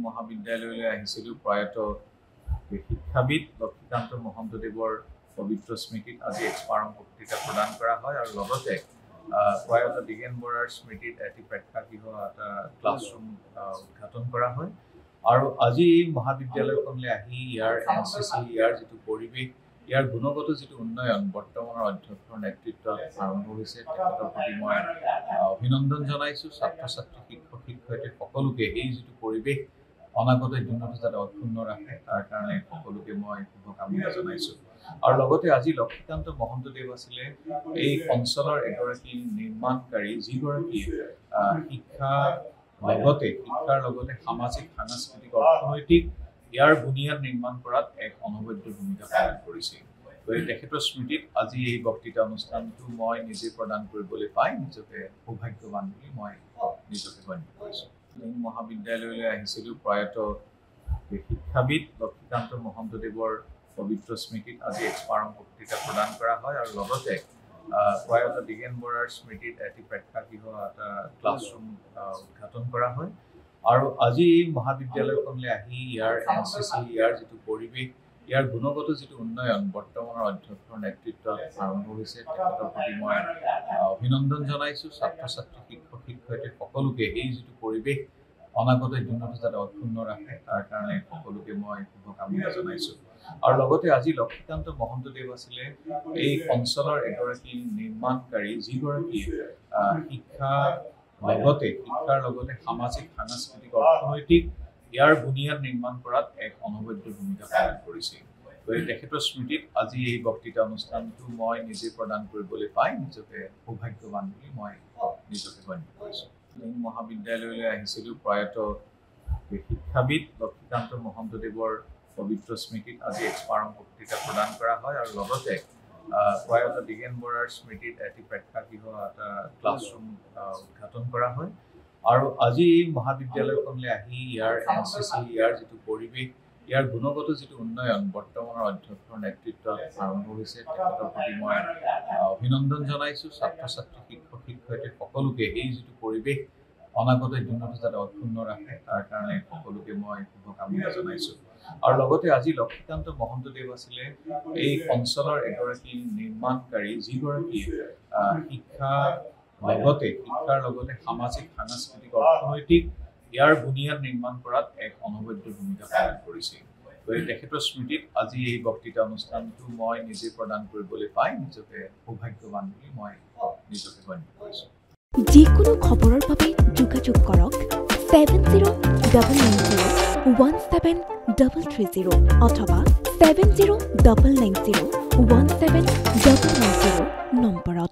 মহাবিদ্যালয়লৈ আহিছিলোঁ প্ৰয়াত শিক্ষাবিদ লক্ষ্মীকান্ত মহন্তদেৱৰ পবিত্ৰ স্মৃতিত আজি স্মাৰক বক্তৃতা প্ৰদান কৰা হয় আৰু লগতে প্ৰয়াত দিগেন বৰাৰ স্মৃতিত এটি প্ৰেক্ষাগৃহ এটা ক্লাছৰুম উদ্ঘাটন কৰা হয় আৰু আজি এই মহাবিদ্যালয়খনলৈ আহি ইয়াৰ NCC ইয়াৰ যিটো পৰিৱেশ ইয়াৰ গুণগত যিটো উন্নয়ন বৰ্তমানৰ অধ্যক্ষৰ নেতৃত্বত আৰম্ভ হৈছে তেখেতৰ প্ৰতি মই অভিনন্দন জনাইছোঁ ছাত্ৰ ছাত্ৰী শিক্ষক শিক্ষয়িত্ৰী সকলোকে এই যিটো পৰিৱেশ অনাগত দিনত যাতে অক্ষুণ্ণ ৰাখে তাৰ কাৰণে সকলোকে মই শুভকামনা জনাইছোঁ আৰু লগতে আজি লক্ষ্মীকান্ত মহন্তদেৱ আছিলে এই অঞ্চলৰ এগৰাকী নিৰ্মাণকাৰী যিগৰাকী শিক্ষাৰ লগতে সামাজিক সাংস্কৃতিক অৰ্থনৈতিক ইয়াৰ বুনিয়াদ নিৰ্মাণ কৰাত এক অনবদ্য ভূমিকা পালন কৰিছিল গতিকে তেখেতৰ স্মৃতিত আজি এই বক্তৃতা অনুষ্ঠানটো মই নিজে প্ৰদান কৰিবলৈ পাই নিজকে সৌভাগ্যৱান বুলি মই নিজকে গণ্য কৰিছোঁ মহাবিদ্যালয়লৈ আহিছিলোঁ প্ৰয়াত শিক্ষাবিদ লক্ষ্মীকান্ত মহন্তদেৱৰ পবিত্ৰ স্মৃতিত আজি স্মাৰক বক্তৃতা প্ৰদান কৰা হয় আৰু লগতে প্ৰয়াত দিগেন বৰাৰ স্মৃতিত এটি প্ৰেক্ষাগৃহ এটা ক্লাছৰুম উদ্ঘাটন কৰা হয় আৰু আজি এই মহাবিদ্যালয়খনলৈ আহি ইয়াৰ NCC ইয়াৰ যিটো পৰিৱেশ ইয়াৰ গুণগত যিটো উন্নয়ন বৰ্তমানৰ অধ্যক্ষৰ নেতৃত্বত আৰম্ভ হৈছে তেখেতৰ প্ৰতি মই অভিনন্দন জনাইছোঁ ছাত্ৰ ছাত্ৰী শিক্ষক শিক্ষয়িত্ৰী সকলোকে এই যিটো পৰিৱেশ অনাগত দিনত যাতে অক্ষুণ্ণ ৰাখে তাৰ কাৰণে সকলোকে মই শুভকামনা জনাইছোঁ আৰু লগতে আজি লক্ষ্মীকান্ত মহন্তদেৱ আছিলে এই অঞ্চলৰ এগৰাকী নিৰ্মাণকাৰী যিগৰাকী শিক্ষাৰ লগতে সামাজিক সাংস্কৃতিক অৰ্থনৈতিক ইয়াৰ বুনিয়াদ নিৰ্মাণ কৰাত এক অনবদ্য ভূমিকা পালন কৰিছিল গতিকে তেখেতৰ স্মৃতিত আজি এই বক্তৃতা অনুষ্ঠানটো মই নিজে প্ৰদান কৰিবলৈ পাই নিজকে সৌভাগ্যৱান বুলি মই নিজকে গণ্য কৰিছোঁ মহাবিদ্যালয়লৈ আহিছিলোঁ প্ৰয়াত শিক্ষাবিদ লক্ষ্মীকান্ত মহন্তদেৱৰ পবিত্ৰ স্মৃতিত আজি স্মাৰক বক্তৃতা প্ৰদান কৰা হয় আৰু লগতে প্ৰয়াত দিগেন বৰাৰ স্মৃতিত এটি প্ৰেক্ষাগৃহ এটা ক্লাছৰুম উদ্ঘাটন কৰা হয় আৰু আজি এই মহাবিদ্যালয়খনলৈ আহি ইয়াৰ NCC ইয়াৰ যিটো পৰিৱেশ ইয়াৰ গুণগত যিটো উন্নয়ন বৰ্তমানৰ অধ্যক্ষৰ নেতৃত্বত আৰম্ভ হৈছে তেখেতৰ প্ৰতি মই অভিনন্দন জনাইছোঁ ছাত্ৰ ছাত্ৰী শিক্ষক শিক্ষয়িত্ৰী সকলোকে এই যিটো পৰিৱেশ অনাগত দিনত যাতে অক্ষুণ্ণ ৰাখে তাৰ কাৰণে সকলোকে মই শুভকামনা জনাইছোঁ আৰু লগতে আজি লক্ষ্মীকান্ত মহন্তদেৱ আছিলে এই অঞ্চলৰ এগৰাকী নিৰ্মাণকাৰী যিগৰাকী শিক্ষাৰ লগতে সামাজিক সাংস্কৃতিক অৰ্থনৈতিক ইয়াৰ বুনিয়াদ নিৰ্মাণ কৰাত এক অনবদ্য ভূমিকা পালন কৰিছিল গতিকে তেখেতৰ স্মৃতিত আজি এই বক্তৃতা অনুষ্ঠানটো মই নিজে প্ৰদান কৰিবলৈ পাই নিজকে সৌভাগ্যৱান বুলি মই নিজকে গণ্য কৰিছোঁ যিকোনো খবৰৰ বাবে যোগাযোগ কৰক 7099017330 অথবা 7099017390 নম্বৰত